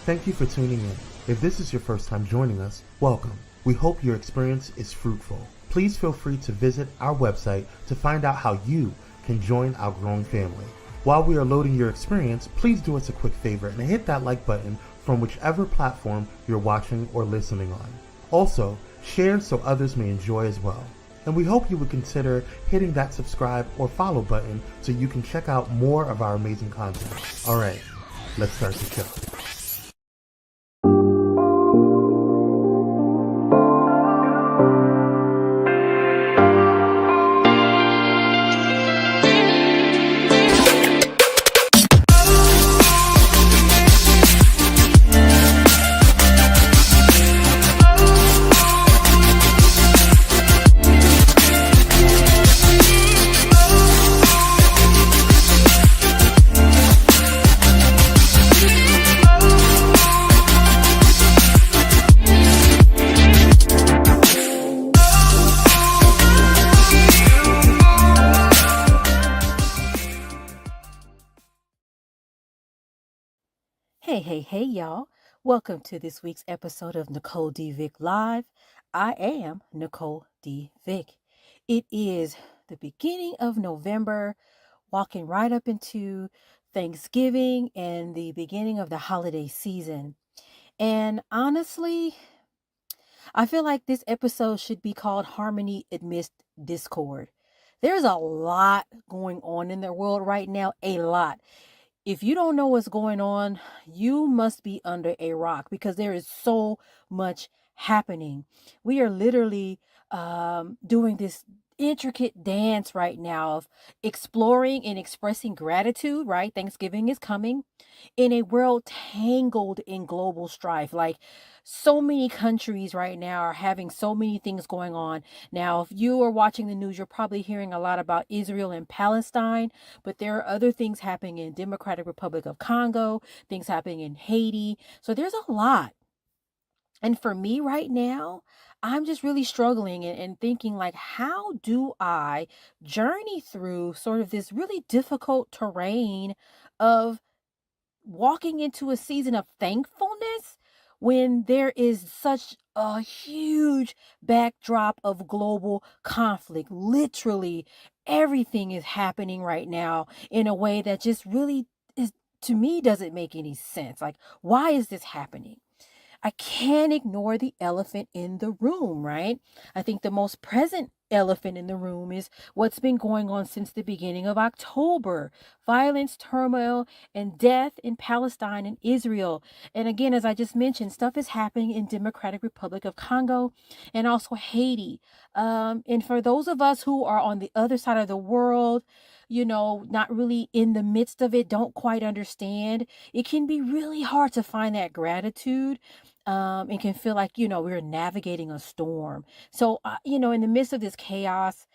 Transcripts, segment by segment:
Thank you for tuning in. If this is your first time joining us, welcome. We hope your experience is fruitful. Please feel free to visit our website to find out how you can join our growing family. While we are loading your experience, please do us a quick favor and hit that like button from whichever platform you're watching or listening on. Also, share so others may enjoy as well. And we hope you would consider hitting that subscribe or follow button so you can check out more of our amazing content. All right, let's start the show. Hey, y'all. Welcome to this week's episode of Nicole D. Vick Live. I am Nicole D. Vick. It is the beginning of November, walking right up into Thanksgiving and the beginning of the holiday season. And honestly, I feel like this episode should be called Harmony Amidst Discord. There's a lot going on in the world right now, a lot. If you don't know what's going on, you must be under a rock because there is so much happening. We are literally doing this intricate dance right now of exploring and expressing gratitude, right? Thanksgiving is coming in a world tangled in global strife. Like so many countries right now are having so many things going on. Now, if you are watching the news, you're probably hearing a lot about Israel and Palestine, but there are other things happening in Democratic Republic of Congo, things happening in Haiti. So there's a lot. And for me right now, I'm just really struggling and thinking like, how do I journey through sort of this really difficult terrain of walking into a season of thankfulness when there is such a huge backdrop of global conflict. Literally, everything is happening right now in a way that just really is, to me, doesn't make any sense. Like, why is this happening? I can't ignore the elephant in the room, right? I think the most present elephant in the room is what's been going on since the beginning of October. Violence, turmoil, and death in Palestine and Israel. And again, as I just mentioned, stuff is happening in Democratic Republic of Congo and also Haiti. And for those of us who are on the other side of the world, not really in the midst of it, don't quite understand, it can be really hard to find that gratitude. It can feel like, we're navigating a storm. So, in the midst of this chaos,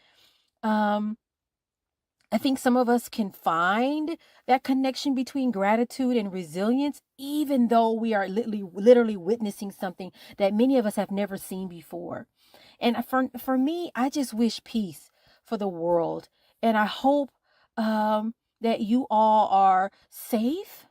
um, I think some of us can find that connection between gratitude and resilience, even though we are literally witnessing something that many of us have never seen before. And for me, I just wish peace for the world. And I hope that you all are safe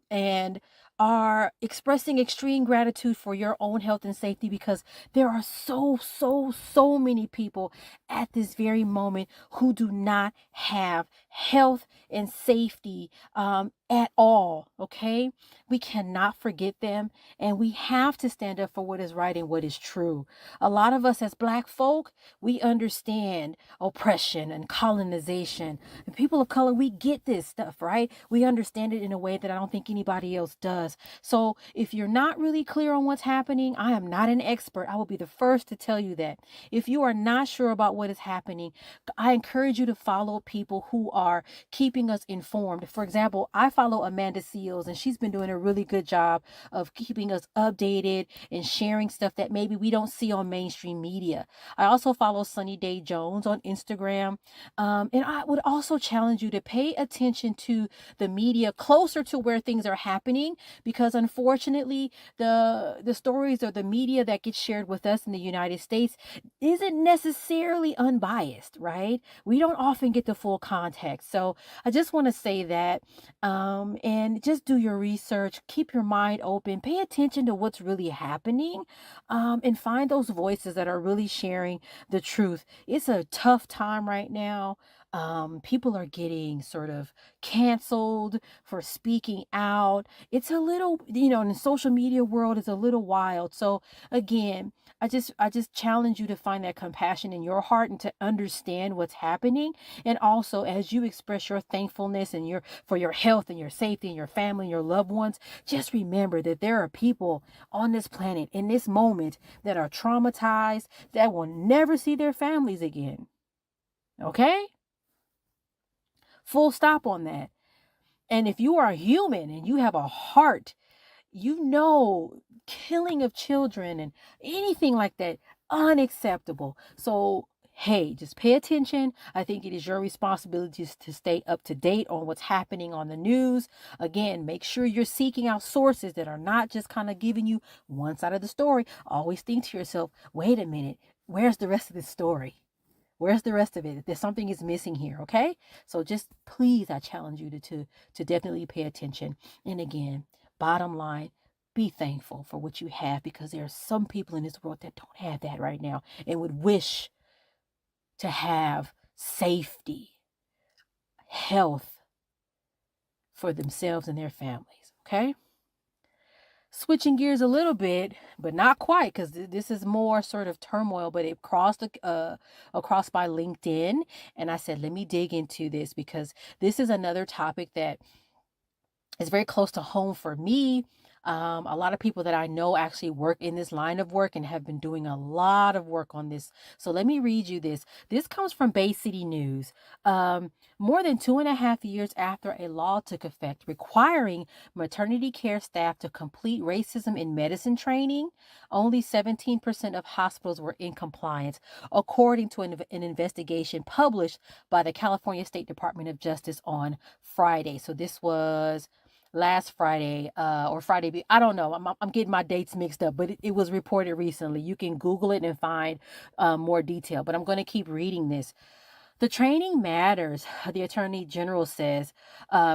and are expressing extreme gratitude for your own health and safety, because there are so many people at this very moment who do not have health and safety at all. Okay, we cannot forget them, and we have to stand up for what is right and what is true. A lot of us as Black folk, we understand oppression and colonization, and people of color, we get this stuff, right? We understand it in a way that I don't think anybody else does. So if you're not really clear on what's happening, I am not an expert. I will be the first to tell you that. If you are not sure about what is happening, I encourage you to follow people who are keeping us informed. For example, I follow Amanda Seals, and she's been doing a really good job of keeping us updated and sharing stuff that maybe we don't see on mainstream media. I also follow Sunny Day Jones on Instagram. And I would also challenge you to pay attention to the media closer to where things are happening, because unfortunately, the stories or the media that gets shared with us in the United States isn't necessarily unbiased, right? We don't often get the full context. So I just want to say that And just do your research, keep your mind open, pay attention to what's really happening, and find those voices that are really sharing the truth. It's a tough time right now. People are getting sort of canceled for speaking out. It's a little, in the social media world, it's a little wild. So again, I just challenge you to find that compassion in your heart and to understand what's happening. And also, as you express your thankfulness and for your health and your safety and your family and your loved ones, just remember that there are people on this planet in this moment that are traumatized, that will never see their families again. Okay? Full stop on that. And if you are human and you have a heart, killing of children and anything like that, unacceptable. So, hey, just pay attention. I think it is your responsibility to stay up to date on what's happening on the news. Again, make sure you're seeking out sources that are not just kind of giving you one side of the story. Always think to yourself, wait a minute, where's the rest of this story? Where's the rest of it? There's something is missing here, okay? So just please, I challenge you to definitely pay attention. And again, bottom line, be thankful for what you have, because there are some people in this world that don't have that right now and would wish to have safety, health for themselves and their families, okay? Switching gears a little bit, but not quite, because this is more sort of turmoil, but it crossed across my LinkedIn, and I said, let me dig into this, because this is another topic that is very close to home for me. A lot of people that I know actually work in this line of work and have been doing a lot of work on this. So let me read you this. This comes from Bay City News. More than 2.5 years after a law took effect requiring maternity care staff to complete racism in medicine training, only 17% of hospitals were in compliance, according to an investigation published by the California State Department of Justice on Friday. So this was last Friday or Friday. I don't know. I'm getting my dates mixed up, but it was reported recently. You can Google it and find more detail, but I'm going to keep reading this. The training matters, the Attorney General says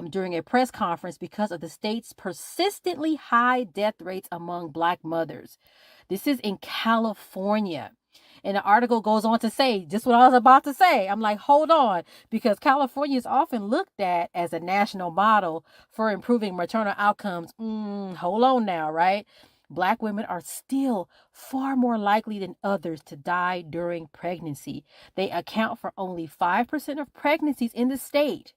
during a press conference, because of the state's persistently high death rates among Black mothers. This is in California. And the article goes on to say just what I was about to say. I'm like, hold on, because California is often looked at as a national model for improving maternal outcomes. Hold on now, right? Black women are still far more likely than others to die during pregnancy. They account for only 5% of pregnancies in the state,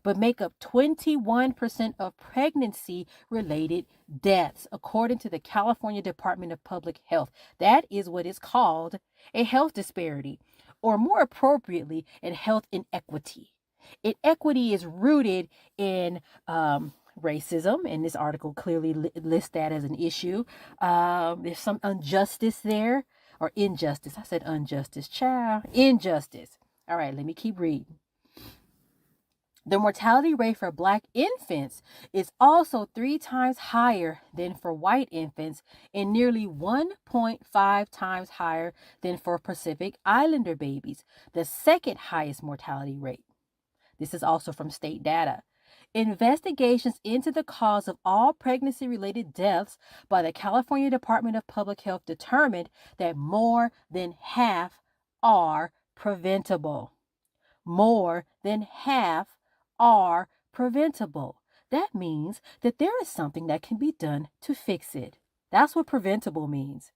but make up 21% of pregnancy-related deaths, according to the California Department of Public Health. That is what is called a health disparity, or more appropriately, a health inequity. Inequity is rooted in racism, and this article clearly lists that as an issue. There's some injustice there, or injustice. I said injustice, child. Injustice. All right, let me keep reading. The mortality rate for Black infants is also 3 times higher than for white infants and nearly 1.5 times higher than for Pacific Islander babies, the second highest mortality rate. This is also from state data. Investigations into the cause of all pregnancy-related deaths by the California Department of Public Health determined that more than half are preventable. More than half are preventable. That means that there is something that can be done to fix it. That's what preventable means.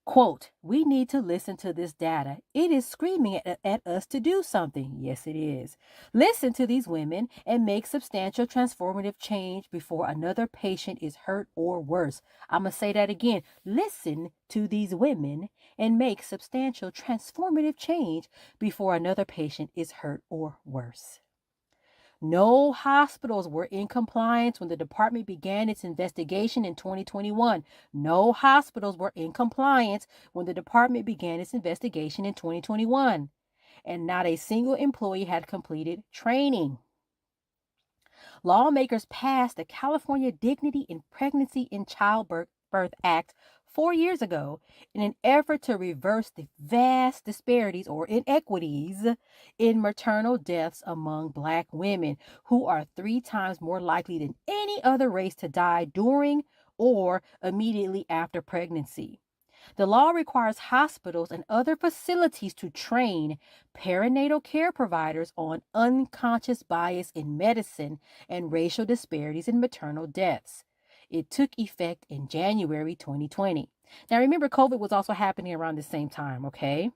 Quote, we need to listen to this data. It is screaming at us to do something. Yes, it is. Listen to these women and make substantial transformative change before another patient is hurt or worse. I'm going to say that again. Listen to these women and make substantial transformative change before another patient is hurt or worse. No hospitals were in compliance when the department began its investigation in 2021. No hospitals were in compliance when the department began its investigation in 2021. And not a single employee had completed training. Lawmakers passed the California Dignity in Pregnancy and Childbirth Act 4 years ago in an effort to reverse the vast disparities or inequities in maternal deaths among Black women, who are 3 times more likely than any other race to die during or immediately after pregnancy. The law requires hospitals and other facilities to train perinatal care providers on unconscious bias in medicine and racial disparities in maternal deaths. It took effect in January 2020. Now, remember, COVID was also happening around the same time, okay?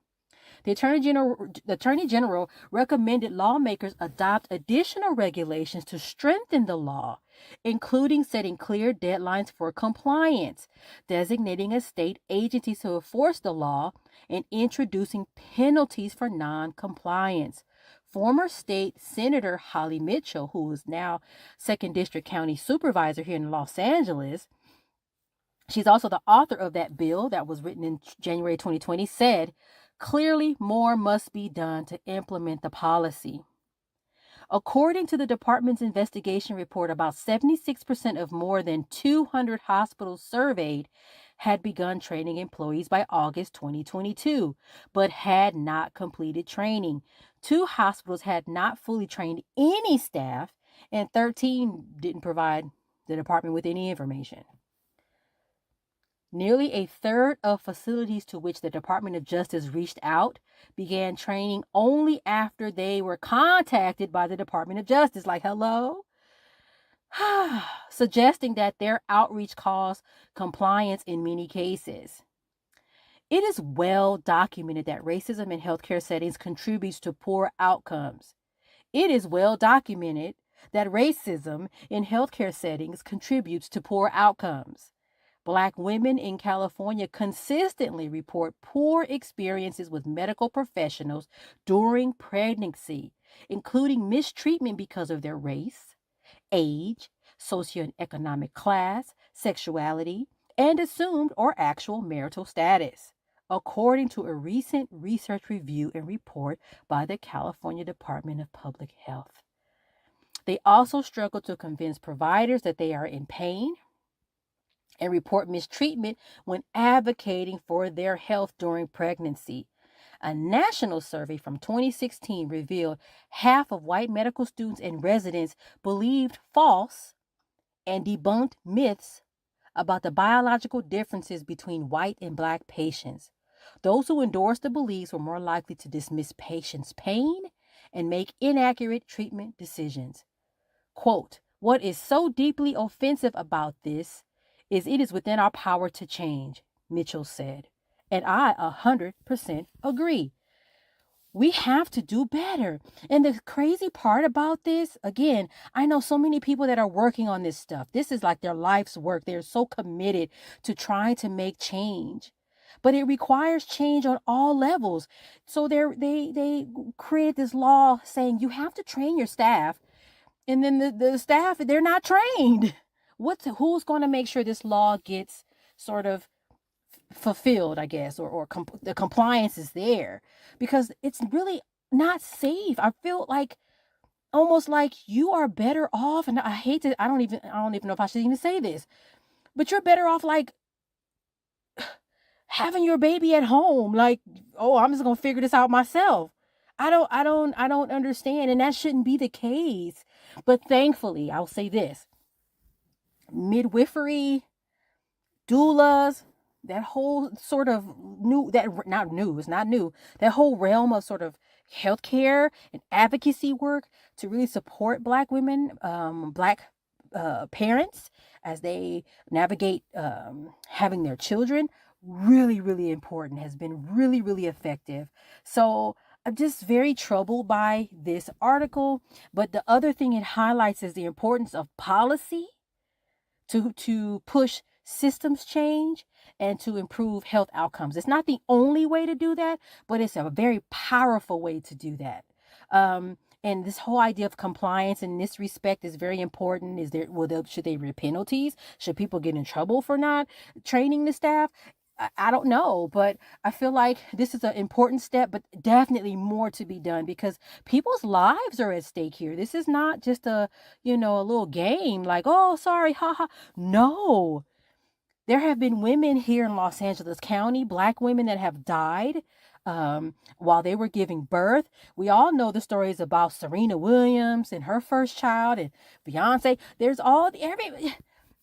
The Attorney General recommended lawmakers adopt additional regulations to strengthen the law, including setting clear deadlines for compliance, designating a state agency to enforce the law, and introducing penalties for non-compliance. Former state Senator Holly Mitchell, who is now 2nd District County Supervisor here in Los Angeles, she's also the author of that bill that was written in January 2020, said, "Clearly, more must be done to implement the policy." According to the department's investigation report, about 76% of more than 200 hospitals surveyed had begun training employees by August 2022, but had not completed training. 2 hospitals had not fully trained any staff, and 13 didn't provide the department with any information. Nearly a third of facilities to which the Department of Justice reached out began training only after they were contacted by the Department of Justice. Like, hello? Suggesting that their outreach caused compliance in many cases. It is well documented that racism in healthcare settings contributes to poor outcomes. It is well documented that racism in healthcare settings contributes to poor outcomes. Black women in California consistently report poor experiences with medical professionals during pregnancy, including mistreatment because of their race, age, socioeconomic class, sexuality, and assumed or actual marital status, according to a recent research review and report by the California Department of Public Health. They also struggle to convince providers that they are in pain and report mistreatment when advocating for their health during pregnancy. A national survey from 2016 revealed half of white medical students and residents believed false and debunked myths about the biological differences between white and Black patients. Those who endorsed the beliefs were more likely to dismiss patients' pain and make inaccurate treatment decisions. Quote, "What is so deeply offensive about this is it is within our power to change," Mitchell said. And I 100% agree. We have to do better. And the crazy part about this, again, I know so many people that are working on this stuff. This is like their life's work. They're so committed to trying to make change. But it requires change on all levels. So they created this law saying you have to train your staff. And then the staff, they're not trained. Who's going to make sure this law gets sort of fulfilled, I guess, or the compliance is there? Because it's really not safe. I feel like almost like you are better off, and I don't even know if I should even say this, but you're better off like having your baby at home. Like, oh, I'm just gonna figure this out myself. I don't understand, and that shouldn't be the case. But thankfully, I'll say this: midwifery, doulas, that whole sort of that whole realm of sort of healthcare and advocacy work to really support Black women, Black parents as they navigate having their children, really, really important, has been really, really effective. So I'm just very troubled by this article. But the other thing it highlights is the importance of policy to push systems change and to improve health outcomes. It's not the only way to do that, but it's a very powerful way to do that. And this whole idea of compliance in this respect is very important. Should there be penalties? Should people get in trouble for not training the staff? I don't know, but I feel like this is an important step, but definitely more to be done because people's lives are at stake here. This is not just a little game like, oh, sorry, haha. No, There have been women here in Los Angeles County, Black women that have died while they were giving birth. We all know the stories about Serena Williams and her first child and Beyonce. There's all every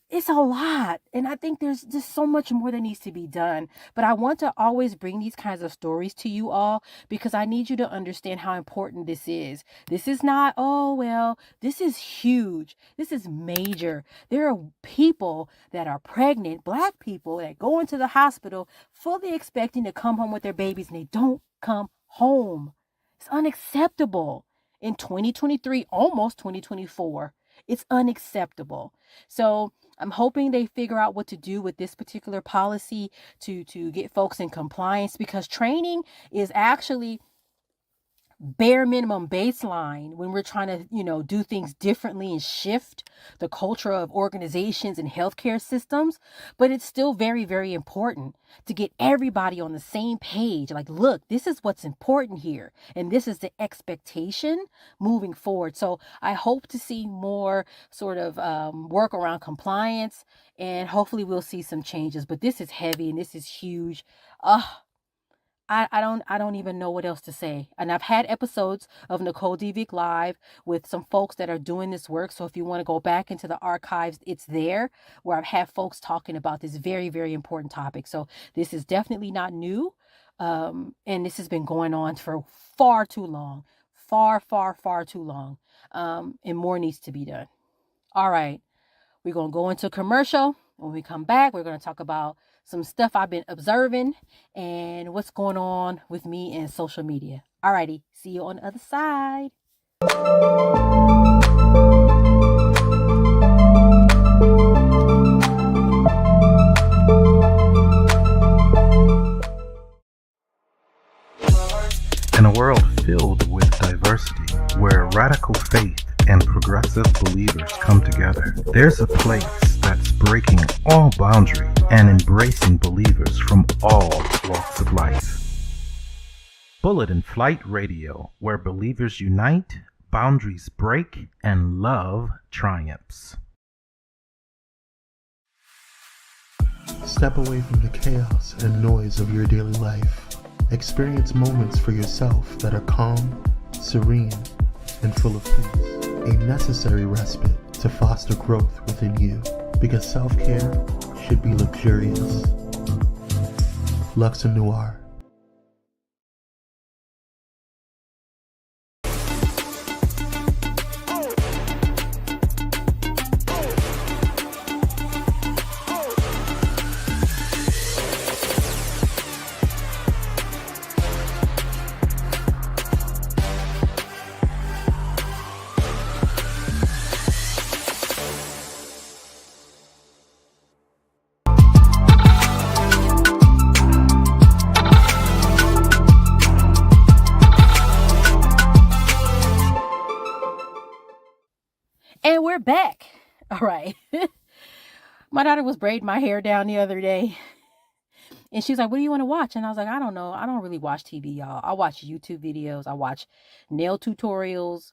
it's a lot. And I think there's just so much more that needs to be done. But I want to always bring these kinds of stories to you all because I need you to understand how important this is. This is not, oh, well, this is huge. This is major. There are people that are pregnant, Black people that go into the hospital fully expecting to come home with their babies and they don't come home. It's unacceptable in 2023, almost 2024. It's unacceptable. So I'm hoping they figure out what to do with this particular policy to get folks in compliance, because training is actually bare minimum baseline when we're trying to, do things differently and shift the culture of organizations and healthcare systems. But it's still very, very important to get everybody on the same page. Like, look, this is what's important here. And this is the expectation moving forward. So I hope to see more sort of work around compliance, and hopefully we'll see some changes. But this is heavy and this is huge. I don't even know what else to say. And I've had episodes of Nicole D. Vick Live with some folks that are doing this work. So if you want to go back into the archives, it's there where I've had folks talking about this very, very important topic. So this is definitely not new. And this has been going on for far too long. Far, far, far too long. And more needs to be done. All right. We're going to go into commercial. When we come back, we're going to talk about some stuff I've been observing and what's going on with me in social media. Alrighty, see you on the other side. In a world filled with diversity, where radical faith and progressive believers come together, there's a place that's breaking all boundaries and embracing believers from all walks of life. Bullet and Flight Radio, where believers unite, boundaries break, and love triumphs. Step away from the chaos and noise of your daily life. Experience moments for yourself that are calm, serene, and full of peace. A necessary respite to foster growth within you, because self-care should be luxurious. Luxor Noir. And we're back. All right. My daughter was braiding my hair down the other day. And she was like, what do you want to watch? And I was like, I don't know. I don't really watch TV, y'all. I watch YouTube videos. I watch nail tutorials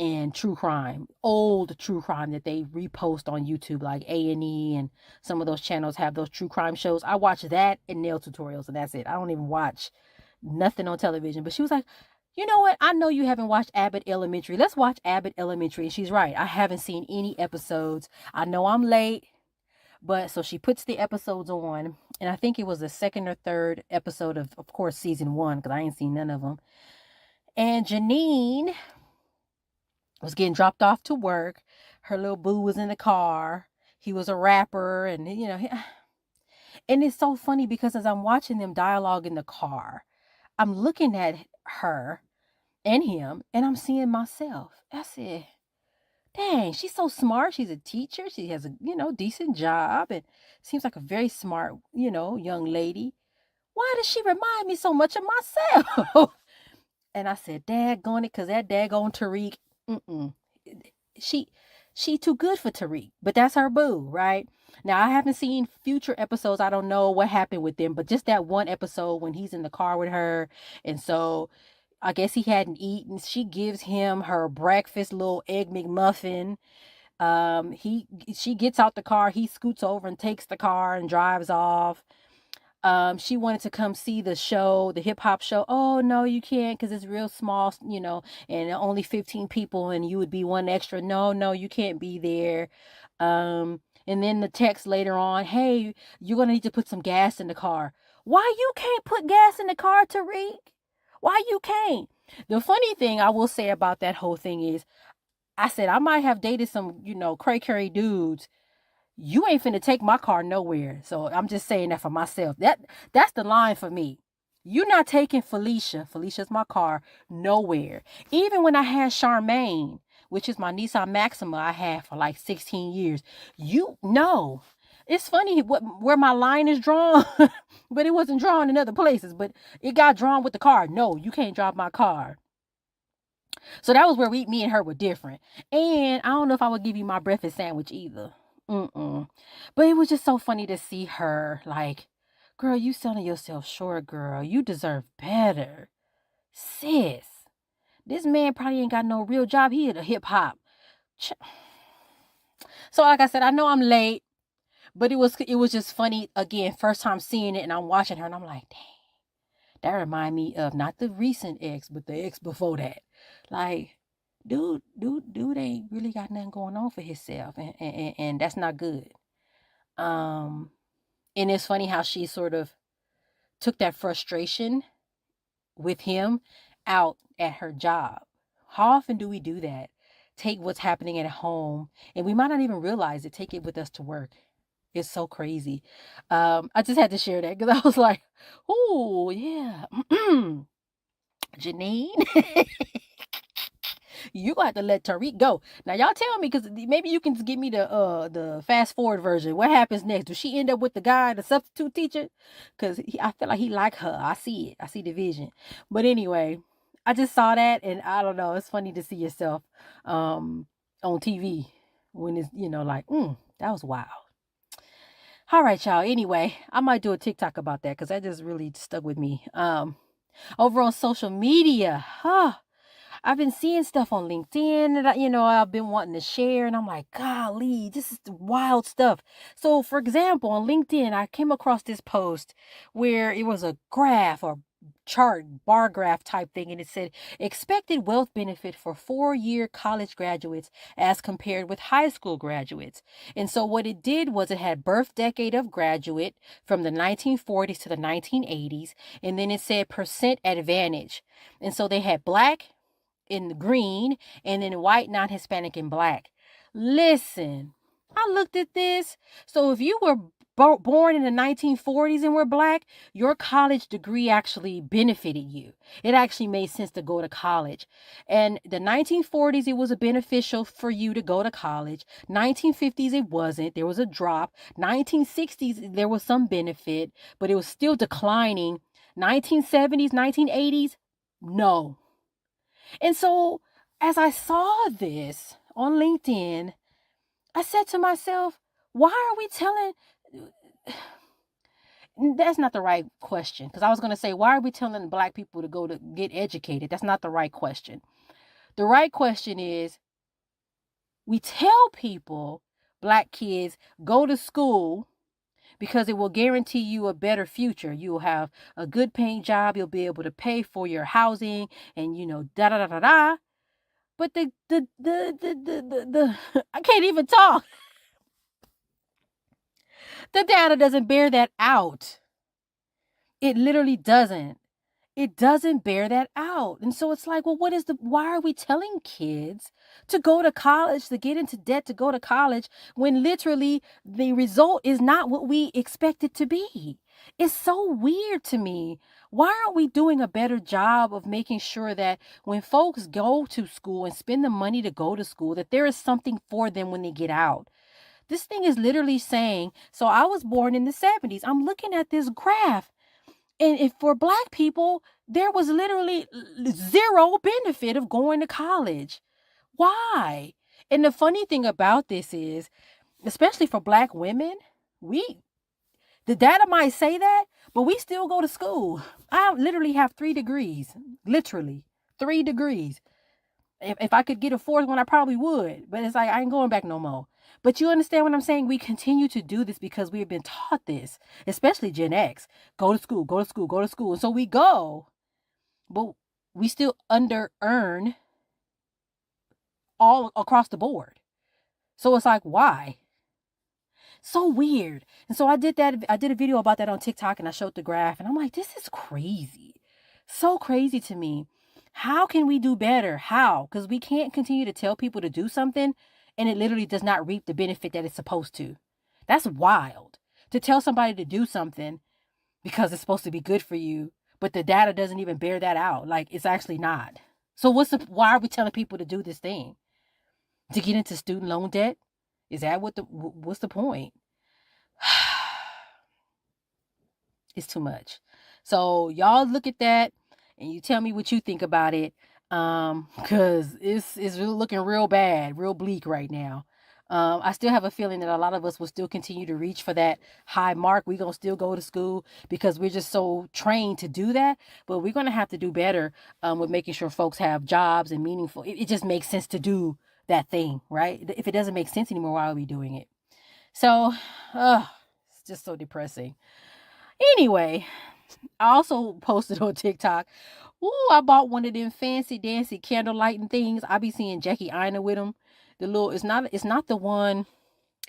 and true crime. Old true crime that they repost on YouTube, like A&E, and some of those channels have those true crime shows. I watch that and nail tutorials, and that's it. I don't even watch nothing on television. But she was like, you know what? I know you haven't watched Abbott Elementary. Let's watch Abbott Elementary. And she's right. I haven't seen any episodes. I know I'm late, but so she puts the episodes on. And I think it was the second or third episode of course, season 1, because I ain't seen none of them. And Janine was getting dropped off to work. Her little boo was in the car. He was a rapper. And, and it's so funny because as I'm watching them dialogue in the car, I'm looking at her and him, and I'm seeing myself. I said, dang, she's so smart. She's a teacher. She has a, decent job, and seems like a very smart, young lady. Why does she remind me so much of myself? And I said, daggone it, because that daggone Tariq, she too good for Tariq, but that's her boo, right? Now, I haven't seen future episodes. I don't know what happened with them, but just that one episode when he's in the car with her, and so I guess he hadn't eaten. She gives him her breakfast, little egg McMuffin. She gets out the car, he scoots over and takes the car and drives off. She wanted to come see the show, the hip hop show. Oh, no, you can't because it's real small, and only 15 people and you would be one extra. No, you can't be there. And then the text later on, hey, you're going to need to put some gas in the car. Why you can't put gas in the car, Tariq? Why you can't? The funny thing I will say about that whole thing is, I said I might have dated some, cray dudes. You ain't finna take my car nowhere. So I'm just saying that for myself. That's the line for me. You not taking Felicia's my car, nowhere. Even when I had Charmaine, which is my Nissan Maxima I had for like 16 years. You know. It's funny where my line is drawn, but it wasn't drawn in other places. But it got drawn with the car. No, you can't drive my car. So that was where me and her were different. And I don't know if I would give you my breakfast sandwich either. But it was just so funny to see her like, girl, you selling yourself short, girl. You deserve better. Sis, this man probably ain't got no real job. He had a hip hop. So like I said, I know I'm late, but it was just funny again, first time seeing it, and I'm watching her and I'm like, dang. That remind me of not the recent ex, but the ex before that. Like, dude ain't really got nothing going on for himself, and that's not good. And it's funny how she sort of took that frustration with him out at her job. How often do we do that? Take what's happening at home, and we might not even realize it. Take it with us to work. It's so crazy. I just had to share that because I was like, oh, yeah. Janine, you got to let Tariq go. Now, y'all tell me, because maybe you can give me the fast forward version. What happens next? Does she end up with the guy, the substitute teacher? Because I feel like he like her. I see it. I see the vision. But anyway, I just saw that, and I don't know. It's funny to see yourself on TV when it's, like, that was wild. All right, y'all. Anyway, I might do a TikTok about that because that just really stuck with me. Over on social media, I've been seeing stuff on LinkedIn that, I've been wanting to share. And I'm like, golly, this is wild stuff. So, for example, on LinkedIn, I came across this post where it was a graph or chart, bar graph type thing. And it said expected wealth benefit for 4-year college graduates as compared with high school graduates. And so what it did was it had birth decade of graduate from the 1940s to the 1980s. And then it said percent advantage. And so they had Black in the green and then white, non-Hispanic, and Black. Listen, I looked at this. So if you were born in the 1940s and were Black, your college degree actually benefited you. It actually made sense to go to college. And the 1940s, it was a beneficial for you to go to college. 1950s, it wasn't. There was a drop. 1960s, there was some benefit, but it was still declining. 1970s, 1980s, no. And so as I saw this on LinkedIn, I said to myself, why are we telling... That's not the right question, because I was going to say, why are we telling Black people to go to get educated? That's not the right question. The right question is, we tell people, Black kids, go to school because it will guarantee you a better future. You will have a good paying job. You'll be able to pay for your housing and, da da da da da. But the I can't even talk. The data doesn't bear that out. It literally doesn't. It doesn't bear that out. And so it's like, well, why are we telling kids to go to college, to get into debt, to go to college, when literally the result is not what we expect it to be? It's so weird to me. Why aren't we doing a better job of making sure that when folks go to school and spend the money to go to school, that there is something for them when they get out? This thing is literally saying, so I was born in the 70s. I'm looking at this graph. And if for Black people, there was literally zero benefit of going to college. Why? And the funny thing about this is, especially for Black women, the data might say that, but we still go to school. I literally have 3 degrees, literally 3 degrees. If I could get a fourth one, I probably would. But it's like, I ain't going back no more. But you understand what I'm saying? We continue to do this because we have been taught this, especially Gen X. Go to school, go to school, go to school. And so we go, but we still under earn all across the board. So it's like, why? So weird. And so I did that. I did a video about that on TikTok and I showed the graph and I'm like, this is crazy. So crazy to me. How can we do better? How? Because we can't continue to tell people to do something and it literally does not reap the benefit that it's supposed to. That's wild. To tell somebody to do something because it's supposed to be good for you, but the data doesn't even bear that out. Like, it's actually not. So why are we telling people to do this thing? To get into student loan debt? Is that what's the point? It's too much. So y'all look at that and you tell me what you think about it. Because it's really looking real bad, real bleak right now. I still have a feeling that a lot of us will still continue to reach for that high mark. We're going to still go to school because we're just so trained to do that. But we're going to have to do better with making sure folks have jobs and meaningful. It just makes sense to do that thing, right? If it doesn't make sense anymore, why are we doing it? So, it's just so depressing. Anyway, I also posted on TikTok. Ooh, I bought one of them fancy dancy candle lighting things. I be seeing Jackie Aina with them. It's not the one,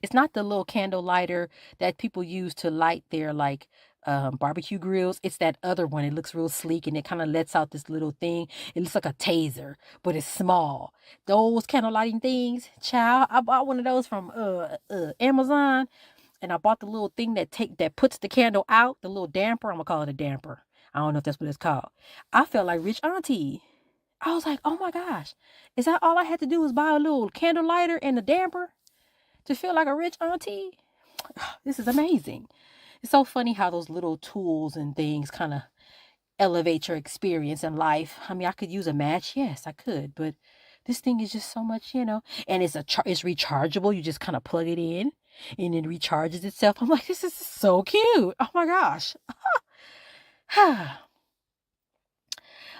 it's not the little candle lighter that people use to light their like barbecue grills. It's that other one. It looks real sleek and it kind of lets out this little thing. It looks like a taser, but it's small. Those candle lighting things, child. I bought one of those from Amazon. And I bought the little thing that puts the candle out, the little damper. I'm gonna call it a damper. I don't know if that's what it's called. I felt like rich auntie. I was like, oh my gosh, is that all I had to do was buy a little candle lighter and a damper to feel like a rich auntie? This is amazing. It's so funny how those little tools and things kind of elevate your experience in life. I mean, I could use a match. Yes, I could, but this thing is just so much, and it's rechargeable. You just kind of plug it in and it recharges itself. I'm like, this is so cute. Oh my gosh.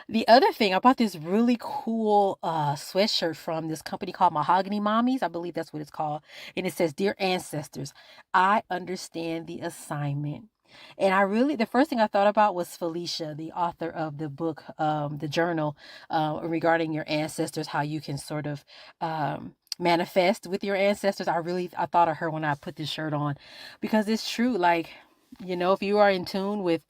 The other thing, I bought this really cool sweatshirt from this company called Mahogany Mommies. I believe that's what it's called. And it says, Dear Ancestors, I understand the assignment. And the first thing I thought about was Felicia, the author of the book, the journal, regarding your ancestors, how you can sort of manifest with your ancestors. I thought of her when I put this shirt on because it's true. Like, if you are in tune with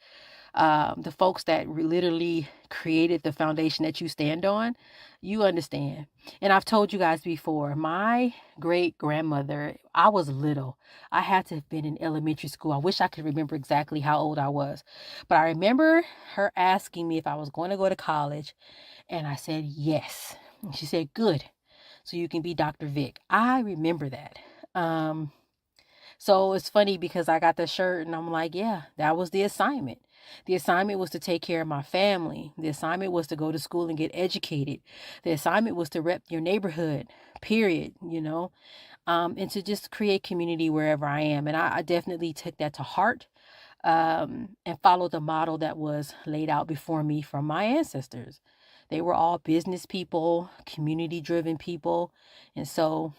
the folks that literally created the foundation that you stand on, you understand. And I've told you guys before, my great grandmother, I was little. I had to have been in elementary school. I wish I could remember exactly how old I was. But I remember her asking me if I was going to go to college. And I said, yes. And she said, good. So you can be Dr. Vick. I remember that. So it's funny because I got the shirt and I'm like, yeah, that was the assignment. The assignment was to take care of my family. The assignment was to go to school and get educated. The assignment was to rep your neighborhood, period, and to just create community wherever I am. And I definitely took that to heart and followed the model that was laid out before me from my ancestors. They were all business people, community driven people. And so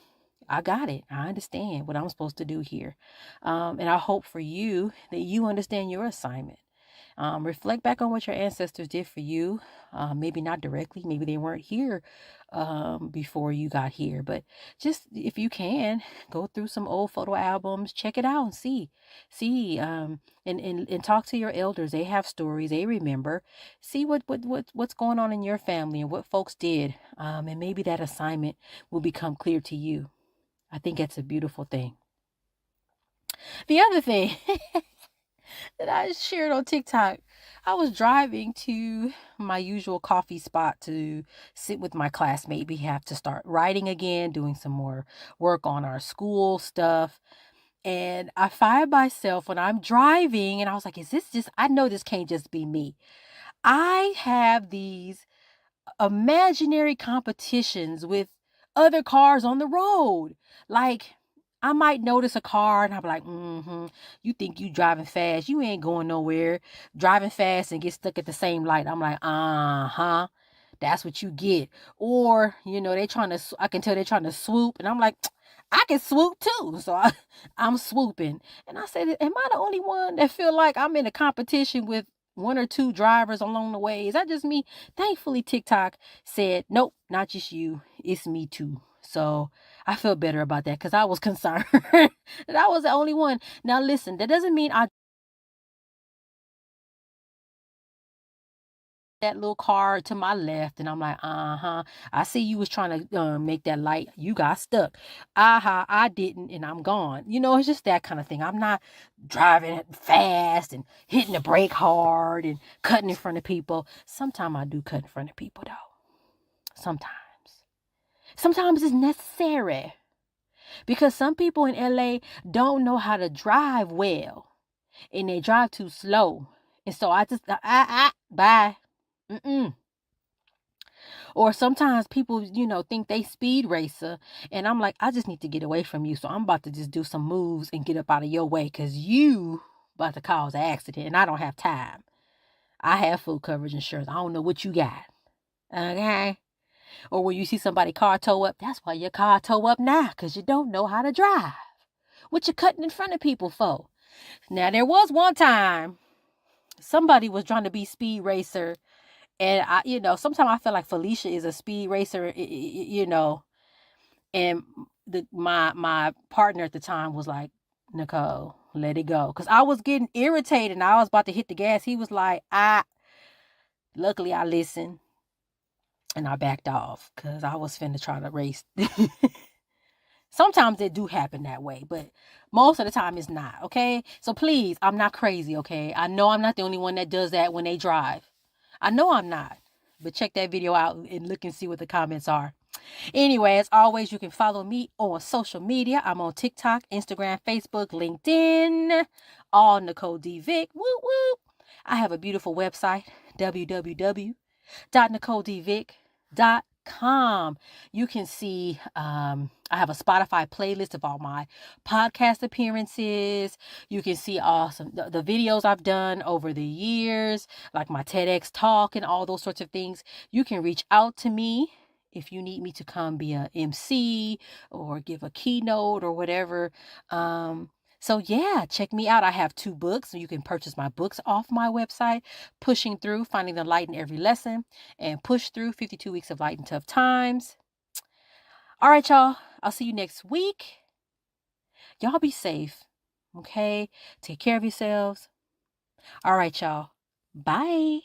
I got it. I understand what I'm supposed to do here. And I hope for you that you understand your assignment. Reflect back on what your ancestors did for you. Maybe not directly. Maybe they weren't here before you got here. But just if you can, go through some old photo albums, check it out and see, and talk to your elders. They have stories. They remember. See what's going on in your family and what folks did. And maybe that assignment will become clear to you. I think that's a beautiful thing. The other thing that I shared on TikTok, I was driving to my usual coffee spot to sit with my classmate. We have to start writing again, doing some more work on our school stuff. And I find myself when I'm driving and I was like, I know this can't just be me. I have these imaginary competitions with other cars on the road. Like, I might notice a car and I'm like, you think you driving fast. You ain't going nowhere. Driving fast and get stuck at the same light. I'm like, that's what you get. Or, I can tell they're trying to swoop. And I'm like, I can swoop too. So I'm swooping. And I said, am I the only one that feel like I'm in a competition with one or two drivers along the way? Is that just me? Thankfully, TikTok said, nope, not just you. It's me too. So I feel better about that because I was concerned that I was the only one. Now, listen, that doesn't mean I that little car to my left and I'm like, I see you was trying to make that light. You got stuck. I didn't, and I'm gone. It's just that kind of thing. I'm not driving fast and hitting the brake hard and cutting in front of people. Sometimes I do cut in front of people though. Sometimes it's necessary because some people in LA don't know how to drive well and they drive too slow. And so I just, bye. Mm-mm. Or sometimes people, think they speed racer. And I'm like, I just need to get away from you. So I'm about to just do some moves and get up out of your way because you about to cause an accident and I don't have time. I have full coverage insurance. I don't know what you got. Okay. Or when you see somebody car tow up, that's why your car tow up now because you don't know how to drive. What you cutting in front of people for? Now, there was one time somebody was trying to be speed racer. And sometimes I feel like Felicia is a speed racer, and my partner at the time was like, Nicole, let it go. Because I was getting irritated and I was about to hit the gas. He was like, luckily I listened and I backed off because I was finna try to race. Sometimes it do happen that way, but most of the time it's not, okay? So please, I'm not crazy, okay? I know I'm not the only one that does that when they drive. I know I'm not. But check that video out and look and see what the comments are. Anyway, as always, you can follow me on social media. I'm on TikTok, Instagram, Facebook, LinkedIn, all Nicole D. Vick. Woo woo. I have a beautiful website, www.NicoleDVick.com. You can see I have a Spotify playlist of all my podcast appearances. You can see awesome the videos I've done over the years, like my TEDx talk and all those sorts of things. You can reach out to me if you need me to come be a MC or give a keynote or whatever. So yeah, check me out. I have 2 books, so you can purchase my books off my website, Pushing Through, Finding the Light in Every Lesson, and Push Through 52 Weeks of Light in Tough Times. All right, y'all. I'll see you next week. Y'all be safe. Okay? Take care of yourselves. All right, y'all. Bye.